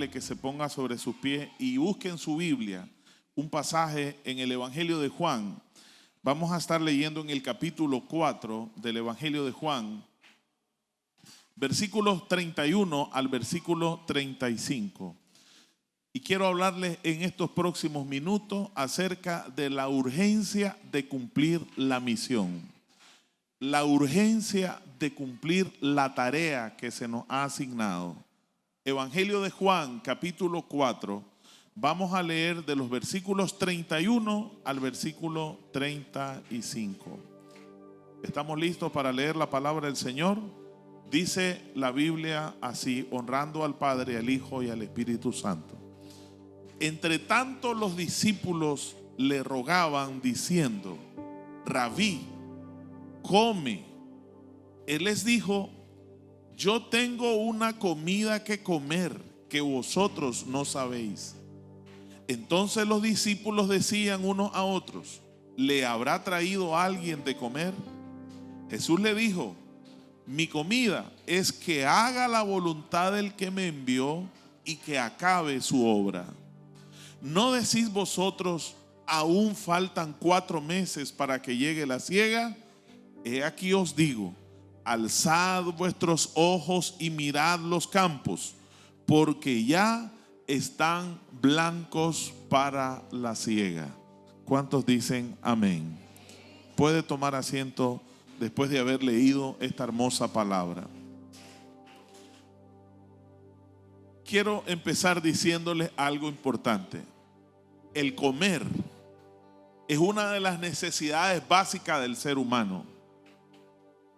invitarle que se ponga sobre sus pies y busque en su Biblia un pasaje en el Evangelio de Juan. Vamos a estar leyendo en el capítulo 4 del Evangelio de Juan, versículos 31 al versículo 35. Y quiero hablarles en estos próximos minutos acerca de la urgencia de cumplir la misión. La urgencia de cumplir la tarea que se nos ha asignado. Evangelio de Juan, capítulo 4. Vamos a leer de los versículos 31 al versículo 35. ¿Estamos listos para leer la palabra del Señor? Dice la Biblia así, honrando al Padre, al Hijo y al Espíritu Santo. Entre tanto los discípulos le rogaban diciendo: Rabí, come. Él les dijo: yo tengo una comida que comer que vosotros no sabéis. Entonces los discípulos decían unos a otros: ¿le habrá traído alguien de comer? Jesús le dijo: mi comida es que haga la voluntad del que me envió y que acabe su obra. ¿No decís vosotros, aún faltan 4 meses para que llegue la siega? He aquí os digo, alzad vuestros ojos y mirad los campos, porque ya están blancos para la siega. ¿Cuántos dicen amén? Puede tomar asiento después de haber leído esta hermosa palabra. Quiero empezar diciéndoles algo importante. El comer es una de las necesidades básicas del ser humano.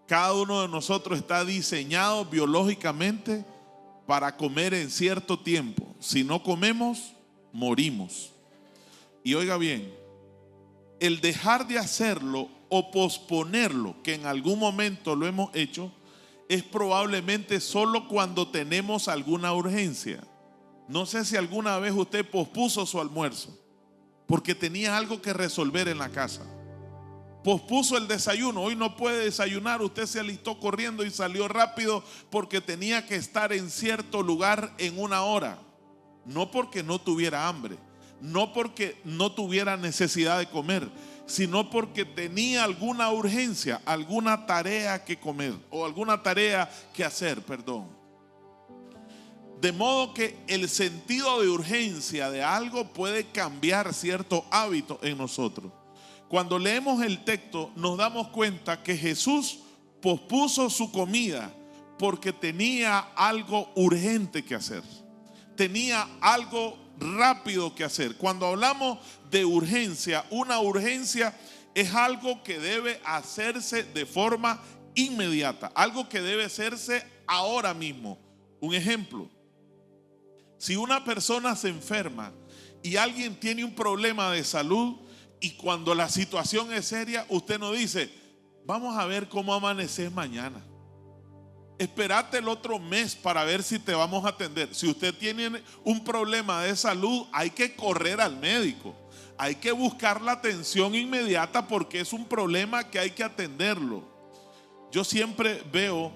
Cada uno de nosotros está diseñado biológicamente para comer en cierto tiempo. Si no comemos, morimos. Y oiga bien, el dejar de hacerlo o posponerlo, que en algún momento lo hemos hecho, es probablemente solo cuando tenemos alguna urgencia. No sé si alguna vez usted pospuso su almuerzo porque tenía algo que resolver en la casa. Pospuso el desayuno, hoy no puede desayunar, usted se alistó corriendo y salió rápido porque tenía que estar en cierto lugar en una hora. No porque no tuviera hambre, no porque no tuviera necesidad de comer, sino porque tenía alguna urgencia, alguna tarea que comer o alguna tarea que hacer, perdón. De modo que el sentido de urgencia de algo puede cambiar cierto hábito en nosotros. Cuando leemos el texto nos damos cuenta que Jesús pospuso su comida porque tenía algo urgente que hacer. Tenía algo rápido que hacer. Cuando hablamos de urgencia, una urgencia es algo que debe hacerse de forma inmediata, algo que debe hacerse ahora mismo. Un ejemplo: si una persona se enferma y alguien tiene un problema de salud, y cuando la situación es seria, usted no dice: vamos a ver cómo amaneces mañana, espérate el otro mes para ver si te vamos a atender. Si usted tiene un problema de salud, hay que correr al médico, hay que buscar la atención inmediata porque es un problema que hay que atenderlo. Yo siempre veo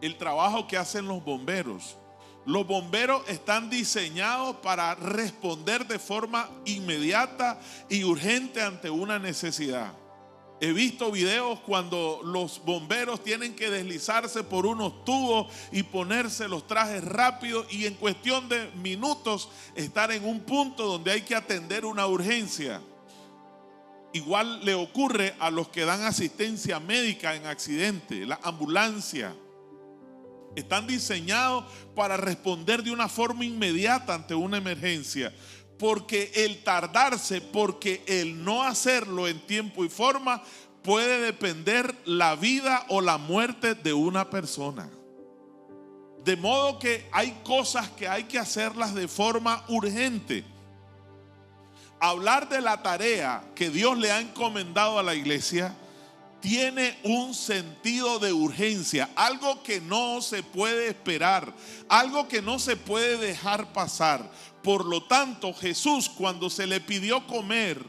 el trabajo que hacen los bomberos. Los bomberos están diseñados para responder de forma inmediata y urgente ante una necesidad. He visto videos cuando los bomberos tienen que deslizarse por unos tubos y ponerse los trajes rápidos y en cuestión de minutos estar en un punto donde hay que atender una urgencia. Igual le ocurre a los que dan asistencia médica en accidente, la ambulancia. Están diseñados para responder de una forma inmediata ante una emergencia. Porque el tardarse, porque el no hacerlo en tiempo y forma puede depender la vida o la muerte de una persona. De modo que hay cosas que hay que hacerlas de forma urgente. Hablar de la tarea que Dios le ha encomendado a la iglesia tiene un sentido de urgencia, algo que no se puede esperar, algo que no se puede dejar pasar. Por lo tanto, Jesús, cuando se le pidió comer,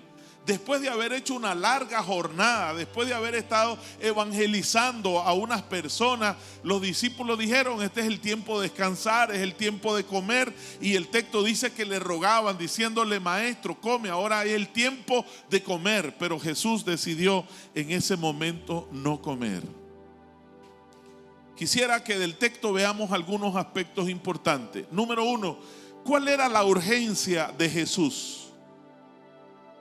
después de haber hecho una larga jornada, después de haber estado evangelizando a unas personas, los discípulos dijeron: este es el tiempo de descansar, es el tiempo de comer. Y el texto dice que le rogaban diciéndole: maestro, come, ahora es el tiempo de comer. Pero Jesús decidió en ese momento no comer. Quisiera que del texto veamos algunos aspectos importantes. Número uno, ¿cuál era la urgencia de Jesús?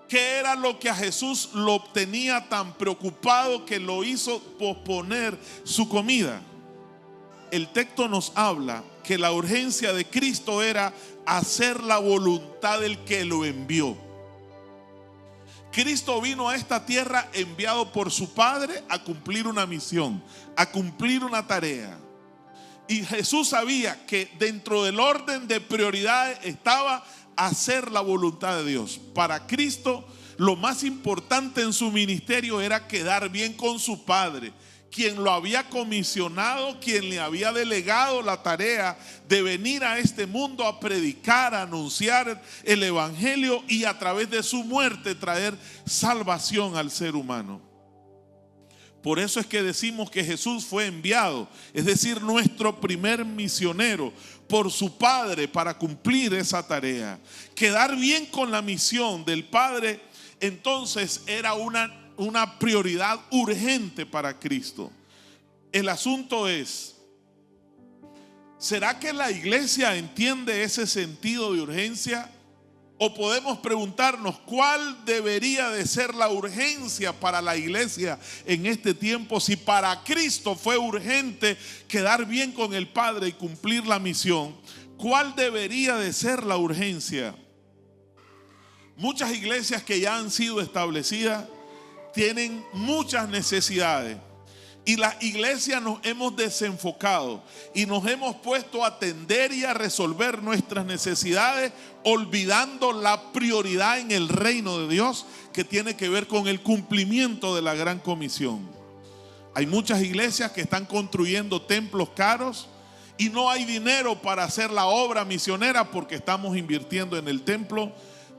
¿Qué era lo que a Jesús lo tenía tan preocupado que lo hizo posponer su comida? El texto nos habla que la urgencia de Cristo era hacer la voluntad del que lo envió. Cristo vino a esta tierra enviado por su Padre a cumplir una misión, a cumplir una tarea. Y Jesús sabía que dentro del orden de prioridades estaba hacer la voluntad de Dios. Para Cristo, lo más importante en su ministerio era quedar bien con su Padre, quien lo había comisionado, quien le había delegado la tarea de venir a este mundo a predicar, a anunciar el evangelio y a través de su muerte traer salvación al ser humano. Por eso es que decimos que Jesús fue enviado, es decir, nuestro primer misionero por su Padre para cumplir esa tarea. Quedar bien con la misión del Padre entonces era una prioridad urgente para Cristo. El asunto es, ¿será que la iglesia entiende ese sentido de urgencia? O podemos preguntarnos cuál debería de ser la urgencia para la iglesia en este tiempo. Si para Cristo fue urgente quedar bien con el Padre y cumplir la misión, ¿cuál debería de ser la urgencia? Muchas iglesias que ya han sido establecidas tienen muchas necesidades. Y las iglesias nos hemos desenfocado y nos hemos puesto a atender y a resolver nuestras necesidades, olvidando la prioridad en el reino de Dios, que tiene que ver con el cumplimiento de la gran comisión. Hay muchas iglesias que están construyendo templos caros y no hay dinero para hacer la obra misionera porque estamos invirtiendo en el templo.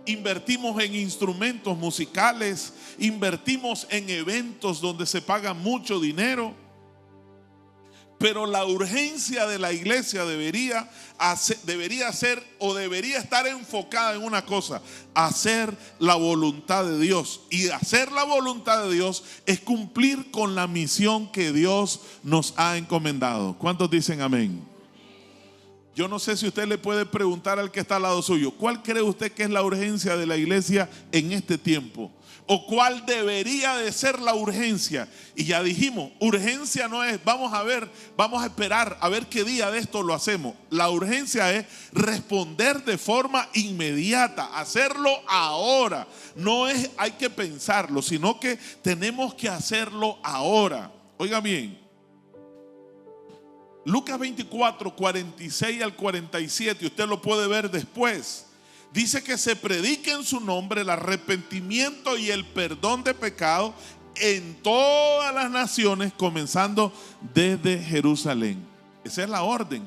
Invertimos en instrumentos musicales, invertimos en eventos donde se paga mucho dinero. Pero la urgencia de la iglesia debería ser o debería estar enfocada en una cosa: hacer la voluntad de Dios. Y hacer la voluntad de Dios es cumplir con la misión que Dios nos ha encomendado. ¿Cuántos dicen amén? Yo no sé si usted le puede preguntar al que está al lado suyo: ¿cuál cree usted que es la urgencia de la iglesia en este tiempo? ¿O cuál debería de ser la urgencia? Y ya dijimos, urgencia no es vamos a esperar a ver qué día de esto lo hacemos. La urgencia es responder de forma inmediata, hacerlo ahora. No es hay que pensarlo, sino que tenemos que hacerlo ahora. Oiga bien, Lucas 24, 46 al 47, usted lo puede ver después. Dice que se predique en su nombre el arrepentimiento y el perdón de pecado en todas las naciones, comenzando desde Jerusalén. Esa es la orden,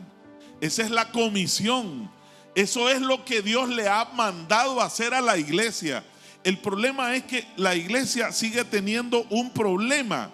esa es la comisión, eso es lo que Dios le ha mandado hacer a la iglesia. El problema es que la iglesia sigue teniendo un problema.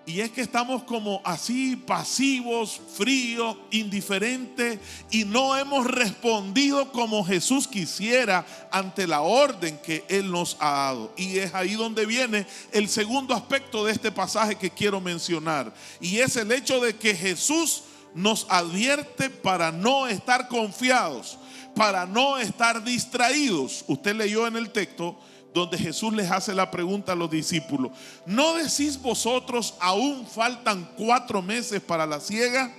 Y es que estamos como así pasivos, fríos, indiferentes, y no hemos respondido como Jesús quisiera ante la orden que Él nos ha dado. Y es ahí donde viene el segundo aspecto de este pasaje que quiero mencionar. Y es el hecho de que Jesús nos advierte para no estar confiados, para no estar distraídos. Usted leyó en el texto donde Jesús les hace la pregunta a los discípulos: ¿no decís vosotros aún faltan 4 meses para la siega?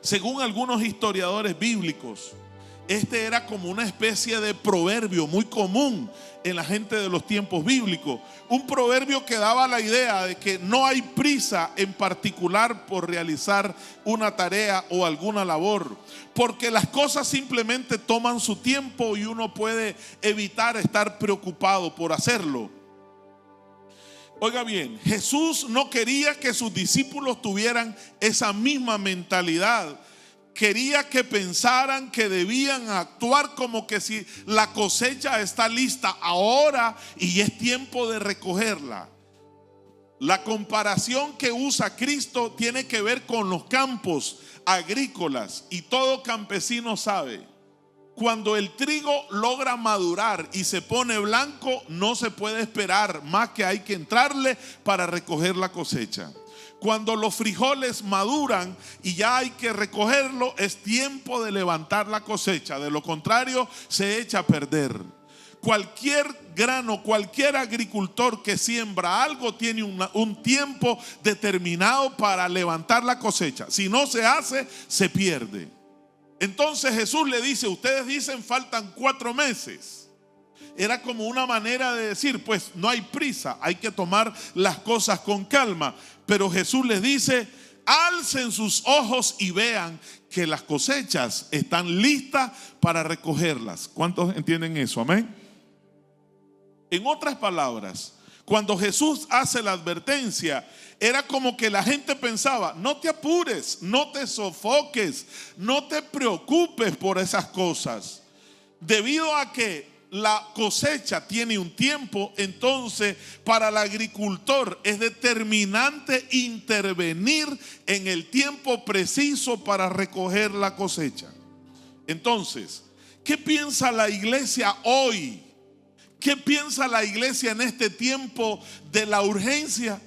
Según algunos historiadores bíblicos, este era como una especie de proverbio muy común en la gente de los tiempos bíblicos. Un proverbio que daba la idea de que no hay prisa en particular por realizar una tarea o alguna labor, porque las cosas simplemente toman su tiempo y uno puede evitar estar preocupado por hacerlo. Oiga bien, Jesús no quería que sus discípulos tuvieran esa misma mentalidad quería que pensaran que debían actuar como que si la cosecha está lista ahora y es tiempo de recogerla. La comparación que usa Cristo tiene que ver con los campos agrícolas, y todo campesino sabe, cuando el trigo logra madurar y se pone blanco, no se puede esperar más, que hay que entrarle para recoger la cosecha. Cuando los frijoles maduran y ya hay que recogerlo, es tiempo de levantar la cosecha. De lo contrario, se echa a perder. Cualquier grano, cualquier agricultor que siembra algo tiene un tiempo determinado para levantar la cosecha. Si no se hace, se pierde. Entonces Jesús le dice, ustedes dicen faltan 4 meses. Era como una manera de decir, pues no hay prisa, hay que tomar las cosas con calma. Pero Jesús les dice, alcen sus ojos y vean que las cosechas están listas para recogerlas. ¿Cuántos entienden eso? Amén. En otras palabras, cuando Jesús hace la advertencia, era como que la gente pensaba, no te apures, no te sofoques, no te preocupes por esas cosas. Debido a que la cosecha tiene un tiempo, entonces para el agricultor es determinante intervenir en el tiempo preciso para recoger la cosecha. Entonces, ¿qué piensa la iglesia hoy? ¿Qué piensa la iglesia en este tiempo de la urgencia?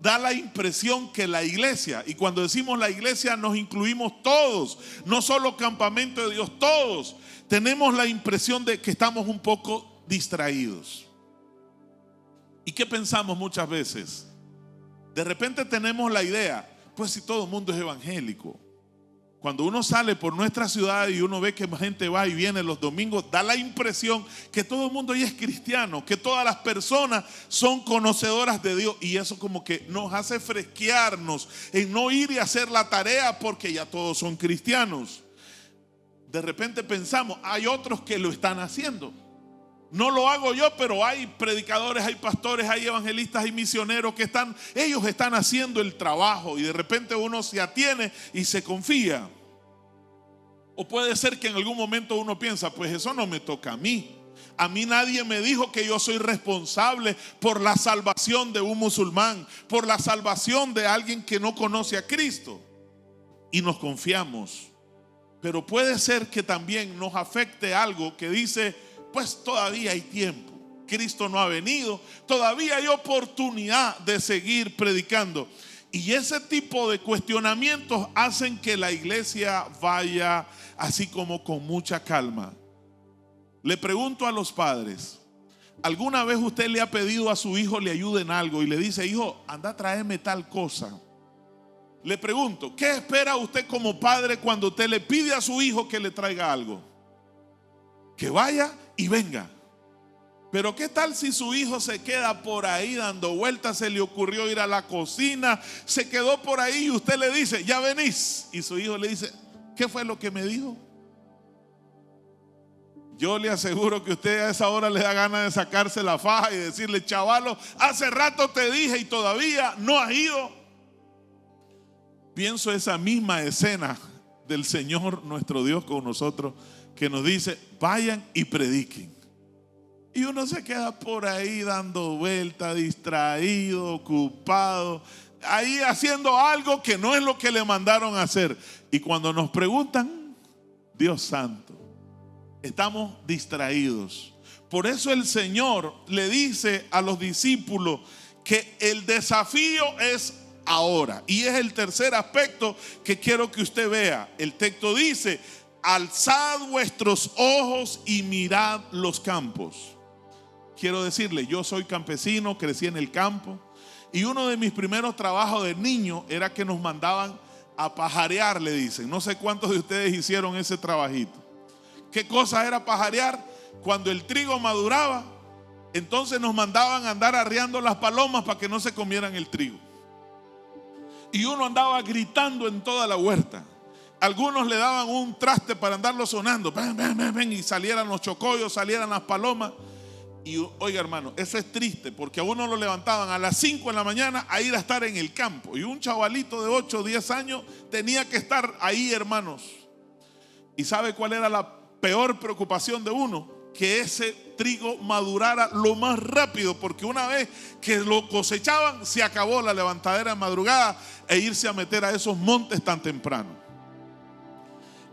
Da la impresión que la iglesia, y cuando decimos la iglesia nos incluimos todos, no solo Campamento de Dios, todos tenemos la impresión de que estamos un poco distraídos. ¿Y qué pensamos muchas veces? De repente tenemos la idea, pues si todo el mundo es evangélico. Cuando uno sale por nuestra ciudad y uno ve que gente va y viene los domingos, da la impresión que todo el mundo ahí es cristiano, que todas las personas son conocedoras de Dios, y eso como que nos hace fresquearnos en no ir y hacer la tarea porque ya todos son cristianos. De repente pensamos, hay otros que lo están haciendo. No lo hago yo, pero hay predicadores, hay pastores, hay evangelistas, hay misioneros que ellos están haciendo el trabajo, y de repente uno se atiene y se confía. O puede ser que en algún momento uno piensa, pues eso no me toca a mí. A mí nadie me dijo que yo soy responsable por la salvación de un musulmán, por la salvación de alguien que no conoce a Cristo. Y nos confiamos. Pero puede ser que también nos afecte algo que dice, pues todavía hay tiempo, Cristo no ha venido, todavía hay oportunidad de seguir predicando. Y ese tipo de cuestionamientos hacen que la iglesia vaya así como con mucha calma. Le pregunto a los padres, ¿alguna vez usted le ha pedido a su hijo le ayude en algo y le dice, hijo, anda a traerme tal cosa? Le pregunto, ¿qué espera usted como padre cuando usted le pide a su hijo que le traiga algo? Que vaya y venga. Pero ¿qué tal si su hijo se queda por ahí dando vueltas? Se le ocurrió ir a la cocina, se quedó por ahí y usted le dice, ya venís. Y su hijo le dice, ¿qué fue lo que me dijo? Yo le aseguro que usted a esa hora le da ganas de sacarse la faja y decirle, chavalo, hace rato te dije y todavía no has ido. Pienso esa misma escena del Señor nuestro Dios con nosotros, que nos dice, vayan y prediquen. Y uno se queda por ahí dando vuelta, distraído, ocupado, ahí haciendo algo que no es lo que le mandaron a hacer. Y cuando nos preguntan, Dios santo, estamos distraídos. Por eso el Señor le dice a los discípulos que el desafío es ahora. Y es el tercer aspecto que quiero que usted vea. El texto dice, alzad vuestros ojos y mirad los campos. Quiero decirle, yo soy campesino, crecí en el campo, y uno de mis primeros trabajos de niño era que nos mandaban a pajarear, le dicen. No sé cuántos de ustedes hicieron ese trabajito. ¿Qué cosa era pajarear? Cuando el trigo maduraba, entonces nos mandaban a andar arreando las palomas para que no se comieran el trigo. Y uno andaba gritando en toda la huerta. Algunos le daban un traste para andarlo sonando, ven, ven, ven, ven, y salieran los chocollos, salieran las palomas. Y oiga, hermano, eso es triste, porque a uno lo levantaban a las 5 de la mañana a ir a estar en el campo, y un chavalito de 8 o 10 años tenía que estar ahí, hermanos, ¿Y sabe cuál era la peor preocupación de uno? Que ese trigo madurara lo más rápido, porque una vez que lo cosechaban, se acabó la levantadera de madrugada e irse a meter a esos montes tan temprano.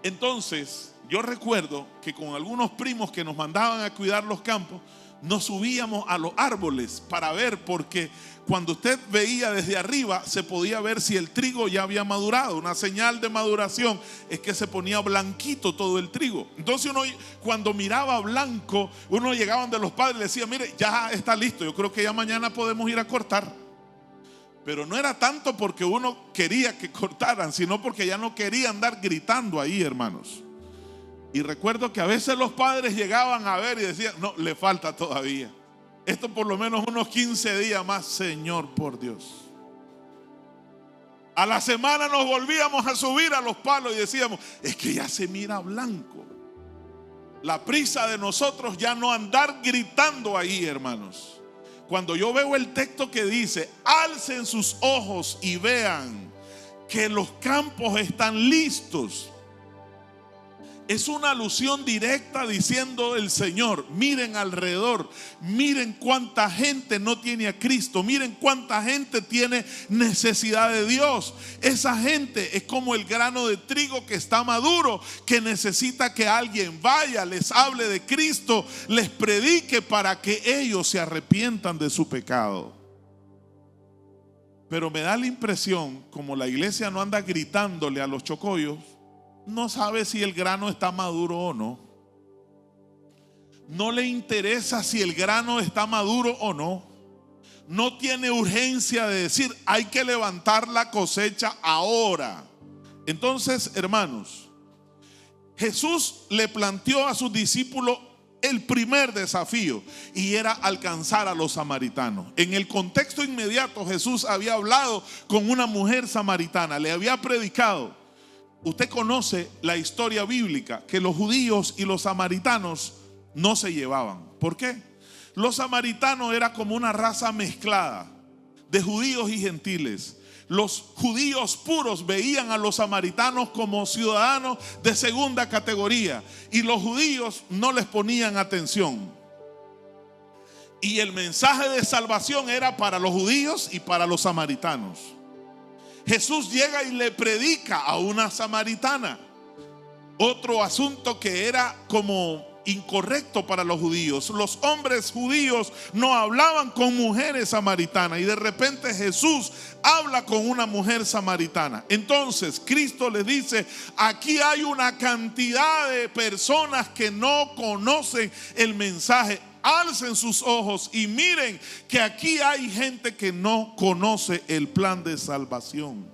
Entonces, yo recuerdo que con algunos primos que nos mandaban a cuidar los campos, nos subíamos a los árboles para ver, porque cuando usted veía desde arriba se podía ver si el trigo ya había madurado. Una señal de maduración es que se ponía blanquito todo el trigo. Entonces uno, cuando miraba blanco, uno llegaba donde los padres le decía: mire, ya está listo, yo creo que ya mañana podemos ir a cortar. Pero no era tanto porque uno quería que cortaran, sino porque ya no quería andar gritando ahí, hermanos. Y recuerdo que a veces los padres llegaban a ver y decían: no, le falta todavía. Esto por lo menos unos 15 días más, Señor, por Dios. A la semana nos volvíamos a subir a los palos y decíamos: es que ya se mira blanco. La prisa de nosotros ya no andar gritando ahí, hermanos. Cuando yo veo el texto que dice: alcen sus ojos y vean que los campos están listos, es una alusión directa diciendo el Señor: miren alrededor, miren cuánta gente no tiene a Cristo, miren cuánta gente tiene necesidad de Dios. Esa gente es como el grano de trigo que está maduro, que necesita que alguien vaya, les hable de Cristo, les predique para que ellos se arrepientan de su pecado. Pero me da la impresión, como la iglesia no anda gritándole a los chocollos, no sabe si el grano está maduro o no. No le interesa si el grano está maduro o no. No tiene urgencia de decir: hay que levantar la cosecha ahora. Entonces, hermanos, Jesús le planteó a sus discípulos el primer desafío, y era alcanzar a los samaritanos. En el contexto inmediato, Jesús había hablado con una mujer samaritana, le había predicado. Usted conoce la historia bíblica, que los judíos y los samaritanos no se llevaban. ¿Por qué? Los samaritanos era como una raza mezclada de judíos y gentiles. Los judíos puros veían a los samaritanos como ciudadanos de segunda categoría, y los judíos no les ponían atención. Y el mensaje de salvación era para los judíos y para los samaritanos. Jesús llega y le predica a una samaritana otro asunto que era como incorrecto para los judíos. Los hombres judíos no hablaban con mujeres samaritanas, y de repente Jesús habla con una mujer samaritana. Entonces Cristo les dice: aquí hay una cantidad de personas que no conocen el mensaje. Alcen sus ojos y miren que aquí hay gente que no conoce el plan de salvación.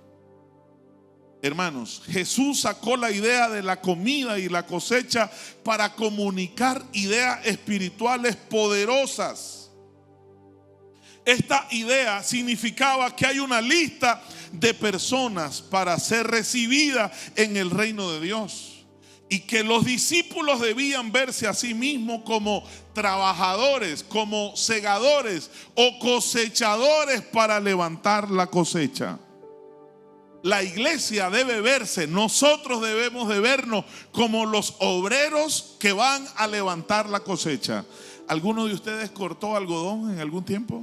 Hermanos, Jesús sacó la idea de la comida y la cosecha para comunicar ideas espirituales poderosas. Esta idea significaba que hay una lista de personas para ser recibida en el reino de Dios, y que los discípulos debían verse a sí mismos como trabajadores, como segadores o cosechadores para levantar la cosecha. La iglesia debe verse, nosotros debemos de vernos como los obreros que van a levantar la cosecha. ¿Alguno de ustedes cortó algodón en algún tiempo?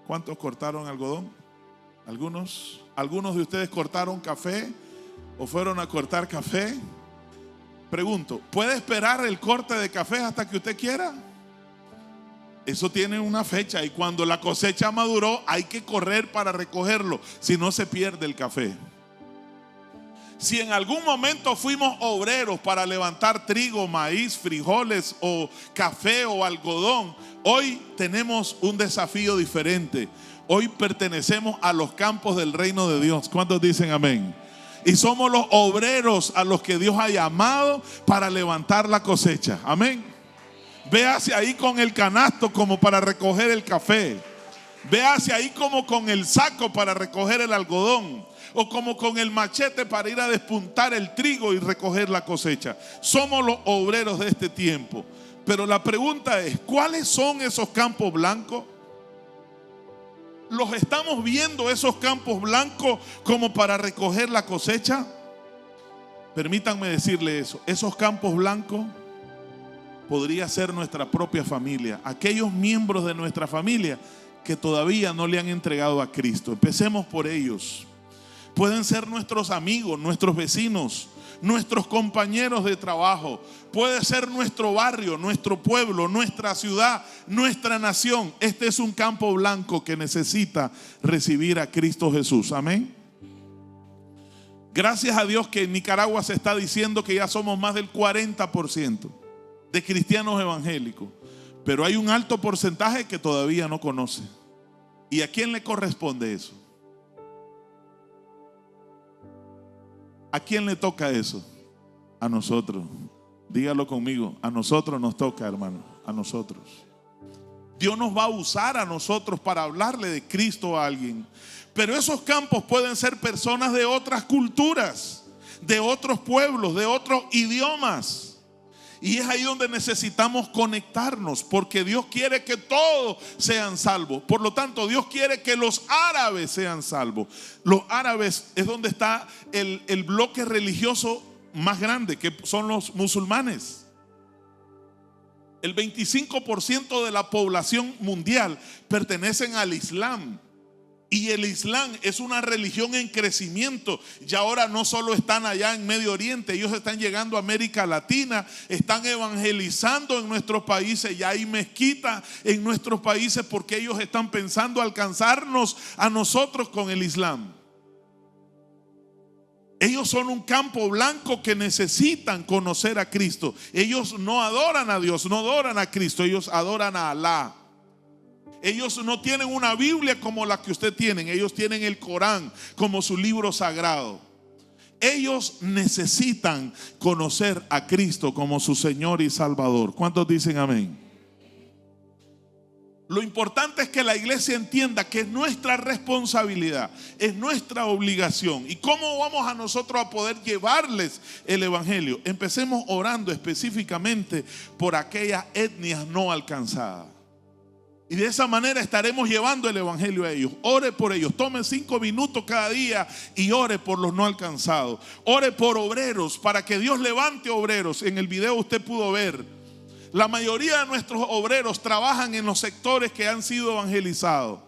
¿Cuántos cortaron algodón? ¿Algunos? ¿Algunos de ustedes cortaron café o fueron a cortar café? Pregunto, ¿puede esperar el corte de café hasta que usted quiera? Eso tiene una fecha, y cuando la cosecha maduró hay que correr para recogerlo, si no se pierde el café. Si en algún momento fuimos obreros para levantar trigo, maíz, frijoles o café o algodón, hoy tenemos un desafío diferente. Hoy pertenecemos a los campos del reino de Dios. ¿Cuántos dicen amén? Y somos los obreros a los que Dios ha llamado para levantar la cosecha. Amén. Véase ahí con el canasto como para recoger el café. Véase ahí como con el saco para recoger el algodón, o como con el machete para ir a despuntar el trigo y recoger la cosecha. Somos los obreros de este tiempo. Pero la pregunta es: ¿cuáles son esos campos blancos? ¿Los estamos viendo esos campos blancos como para recoger la cosecha? Permítanme decirle eso. Esos campos blancos podría ser nuestra propia familia. Aquellos miembros de nuestra familia que todavía no le han entregado a Cristo. Empecemos por ellos. Pueden ser nuestros amigos, nuestros vecinos, nuestros compañeros de trabajo. Puede ser nuestro barrio, nuestro pueblo, nuestra ciudad, nuestra nación. Este es un campo blanco que necesita recibir a Cristo Jesús. Amén. Gracias a Dios que en Nicaragua se está diciendo que ya somos más del 40% de cristianos evangélicos. Pero hay un alto porcentaje que todavía no conoce. ¿Y a quién le corresponde eso? ¿A quién le toca eso? A nosotros. Dígalo conmigo. A nosotros nos toca, hermano. A nosotros. Dios nos va a usar a nosotros para hablarle de Cristo a alguien. Pero esos campos pueden ser personas de otras culturas, de otros pueblos, de otros idiomas. Y es ahí donde necesitamos conectarnos, porque Dios quiere que todos sean salvos. Por lo tanto, Dios quiere que los árabes sean salvos. Los árabes es donde está el bloque religioso más grande, que son los musulmanes. El 25% de la población mundial pertenecen al Islam. Y el Islam es una religión en crecimiento. Y ahora no solo están allá en Medio Oriente, ellos están llegando a América Latina, están evangelizando en nuestros países. Ya hay mezquitas en nuestros países porque ellos están pensando alcanzarnos a nosotros con el Islam. Ellos son un campo blanco que necesitan conocer a Cristo. Ellos no adoran a Dios, no adoran a Cristo, ellos adoran a Alá. Ellos no tienen una Biblia como la que usted tiene. Ellos tienen el Corán como su libro sagrado. Ellos necesitan conocer a Cristo como su Señor y Salvador. ¿Cuántos dicen amén? Lo importante es que la iglesia entienda que es nuestra responsabilidad, es nuestra obligación. ¿Y cómo vamos a nosotros a poder llevarles el evangelio? Empecemos orando específicamente por aquellas etnias no alcanzadas. Y de esa manera estaremos llevando el evangelio a ellos. Ore por ellos. Tome 5 minutos cada día y ore por los no alcanzados. Ore por obreros, para que Dios levante obreros. En el video usted pudo ver, la mayoría de nuestros obreros trabajan en los sectores que han sido evangelizados.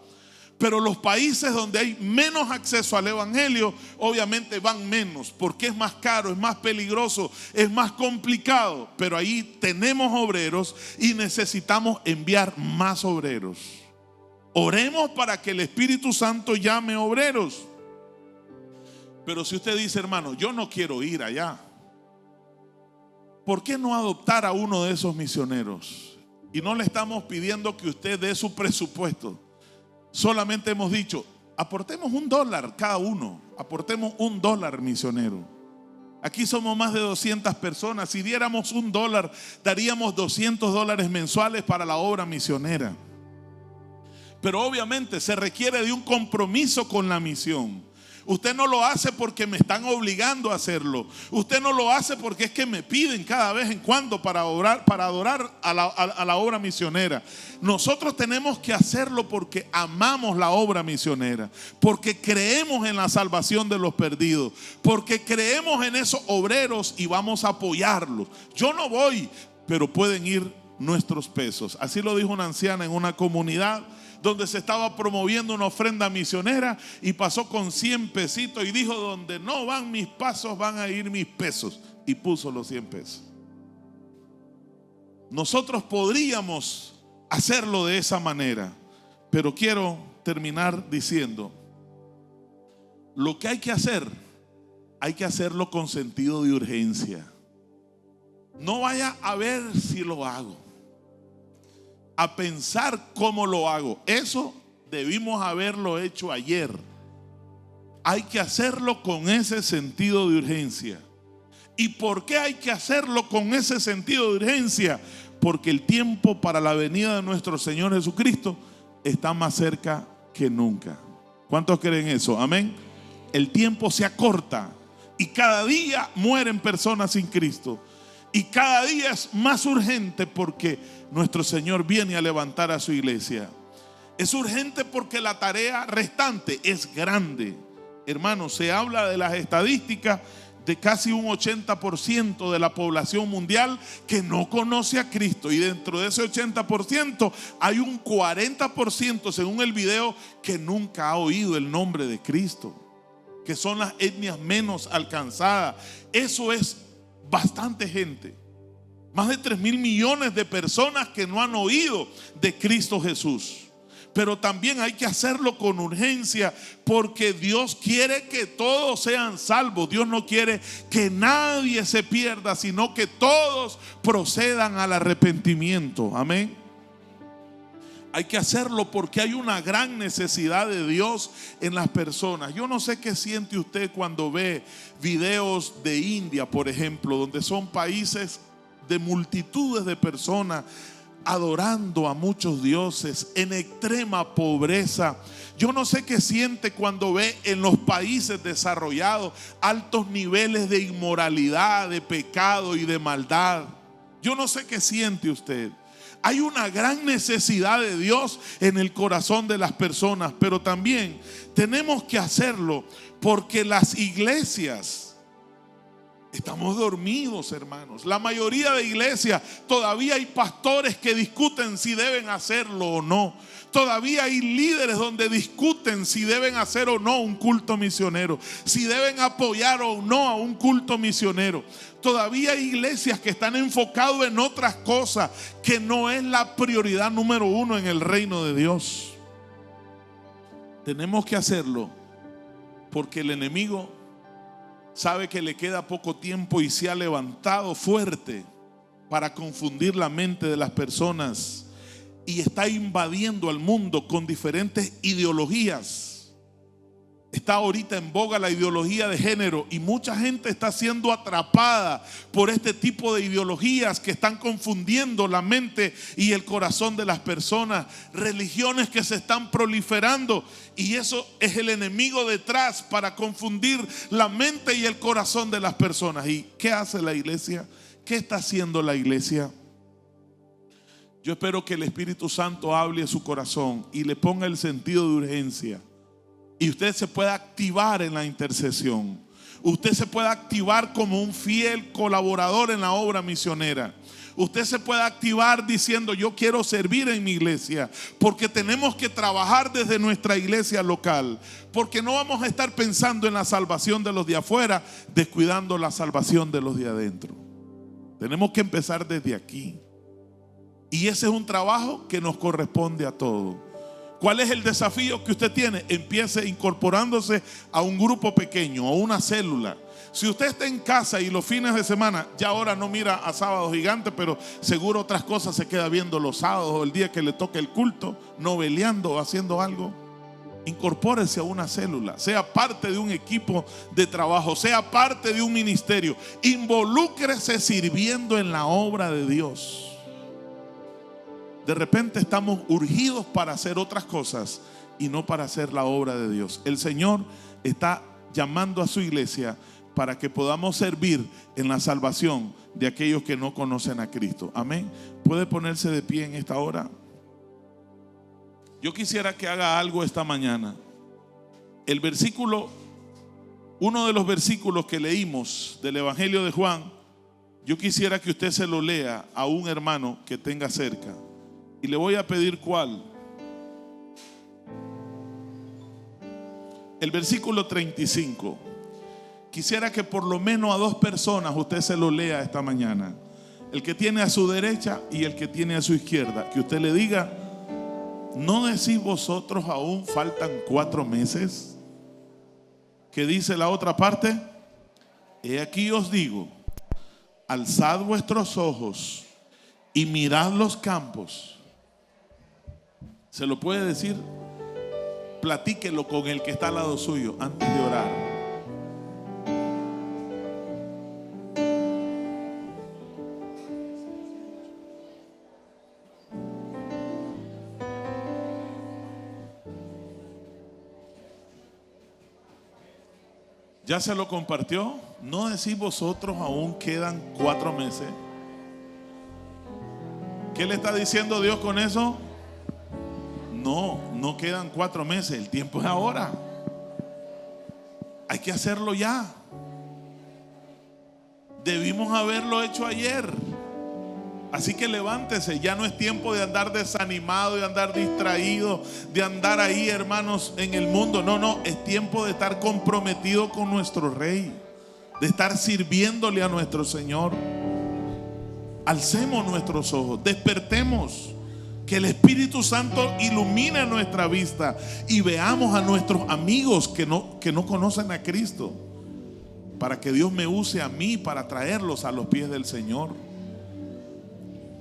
Pero los países donde hay menos acceso al evangelio, obviamente van menos, porque es más caro, es más peligroso, es más complicado. Pero ahí tenemos obreros y necesitamos enviar más obreros. Oremos para que el Espíritu Santo llame obreros. Pero si usted dice, hermano, yo no quiero ir allá, ¿por qué no adoptar a uno de esos misioneros? Y no le estamos pidiendo que usted dé su presupuesto. Solamente hemos dicho, aportemos $1 cada uno. Aportemos $1 misionero. Aquí somos más de 200 personas. Si diéramos $1, daríamos $200 mensuales para la obra misionera. Pero obviamente se requiere de un compromiso con la misión. Usted no lo hace porque me están obligando a hacerlo. Usted no lo hace porque es que me piden cada vez en cuando para adorar a la obra misionera. Nosotros tenemos que hacerlo porque amamos la obra misionera, porque creemos en la salvación de los perdidos, porque creemos en esos obreros y vamos a apoyarlos. Yo no voy, pero pueden ir nuestros pesos. Así lo dijo una anciana en una comunidad donde se estaba promoviendo una ofrenda misionera, y pasó con 100 pesitos y dijo, donde no van mis pasos van a ir mis pesos, y puso los 100 pesos. Nosotros podríamos hacerlo de esa manera, pero quiero terminar diciendo, lo que hay que hacerlo con sentido de urgencia. No vaya a ver si lo hago, a pensar cómo lo hago. Eso debimos haberlo hecho ayer. Hay que hacerlo con ese sentido de urgencia. ¿Y por qué hay que hacerlo con ese sentido de urgencia? Porque el tiempo para la venida de nuestro Señor Jesucristo está más cerca que nunca. ¿Cuántos creen eso? Amén. El tiempo se acorta y cada día mueren personas sin Cristo. Y cada día es más urgente porque nuestro Señor viene a levantar a su iglesia. Es urgente porque la tarea restante es grande. Hermanos, se habla de las estadísticas. de casi un 80% de la población mundial que no conoce a Cristo. Y dentro de ese 80% hay un 40%, según el video, que nunca ha oído el nombre de Cristo, que son las etnias menos alcanzadas. Eso es bastante gente. Más de 3.000 millones de personas que no han oído de Cristo Jesús. Pero también hay que hacerlo con urgencia, porque Dios quiere que todos sean salvos. Dios no quiere que nadie se pierda, sino que todos procedan al arrepentimiento. Amén. Hay que hacerlo porque hay una gran necesidad de Dios en las personas. Yo no sé qué siente usted cuando ve videos de India, por ejemplo, donde son países de multitudes de personas adorando a muchos dioses en extrema pobreza. Yo no sé qué siente cuando ve en los países desarrollados altos niveles de inmoralidad, de pecado y de maldad. Yo no sé qué siente usted. Hay una gran necesidad de Dios en el corazón de las personas, pero también tenemos que hacerlo porque las iglesias estamos dormidos, hermanos. La mayoría de iglesias todavía hay pastores que discuten si deben hacerlo o no. Todavía hay líderes donde discuten si deben hacer o no un culto misionero, si deben apoyar o no a un culto misionero. Todavía hay iglesias que están enfocadas en otras cosas que no es la prioridad número uno en el reino de Dios. Tenemos que hacerlo porque el enemigo sabe que le queda poco tiempo y se ha levantado fuerte para confundir la mente de las personas y está invadiendo al mundo con diferentes ideologías. Está ahorita en boga la ideología de género y mucha gente está siendo atrapada por este tipo de ideologías que están confundiendo la mente y el corazón de las personas. Religiones que se están proliferando y eso es el enemigo detrás para confundir la mente y el corazón de las personas. ¿Y qué hace la iglesia? ¿Qué está haciendo la iglesia? Yo espero que el Espíritu Santo hable a su corazón y le ponga el sentido de urgencia. Y usted se pueda activar en la intercesión. Usted se puede activar como un fiel colaborador en la obra misionera. Usted se puede activar diciendo: yo quiero servir en mi iglesia, porque tenemos que trabajar desde nuestra iglesia local, porque no vamos a estar pensando en la salvación de los de afuera, descuidando la salvación de los de adentro. Tenemos que empezar desde aquí. Y ese es un trabajo que nos corresponde a todos. ¿Cuál es el desafío que usted tiene? Empiece incorporándose a un grupo pequeño, a una célula. Si usted está en casa y los fines de semana, ya ahora no mira a Sábado Gigante, pero seguro otras cosas se queda viendo los sábados o el día que le toque el culto, noveleando o haciendo algo. Incorpórese a una célula, sea parte de un equipo de trabajo, sea parte de un ministerio. Involúcrese sirviendo en la obra de Dios. De repente estamos urgidos para hacer otras cosas y no para hacer la obra de Dios. El Señor está llamando a su iglesia para que podamos servir en la salvación de aquellos que no conocen a Cristo. Amén. ¿Puede ponerse de pie en esta hora? Yo quisiera que haga algo esta mañana. El versículo, uno de los versículos que leímos del Evangelio de Juan, yo quisiera que usted se lo lea a un hermano que tenga cerca. Y le voy a pedir cuál. El versículo 35. Quisiera que por lo menos a 2 personas usted se lo lea esta mañana. El que tiene a su derecha y el que tiene a su izquierda. Que usted le diga: ¿no decís vosotros aún faltan 4 meses? ¿Qué dice la otra parte? He aquí os digo: alzad vuestros ojos y mirad los campos. ¿Se lo puede decir? Platíquelo con el que está al lado suyo antes de orar. ¿Ya se lo compartió? ¿No decís vosotros aún quedan 4 meses? ¿Qué le está diciendo Dios con eso? No quedan 4 meses, el tiempo es ahora. Hay que hacerlo ya. Debimos haberlo hecho ayer. Así que levántese, ya no es tiempo de andar desanimado, de andar distraído, de andar ahí, hermanos, en el mundo. No, es tiempo de estar comprometido con nuestro Rey, de estar sirviéndole a nuestro Señor. Alcemos nuestros ojos, despertemos, que el Espíritu Santo ilumine nuestra vista y veamos a nuestros amigos que no conocen a Cristo, para que Dios me use a mí para traerlos a los pies del Señor.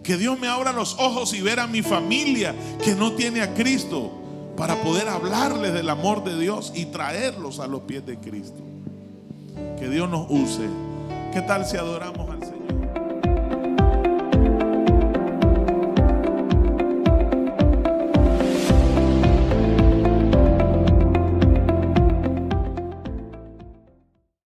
Que Dios me abra los ojos y ver a mi familia que no tiene a Cristo, para poder hablarles del amor de Dios y traerlos a los pies de Cristo. Que Dios nos use. ¿Qué tal si adoramos?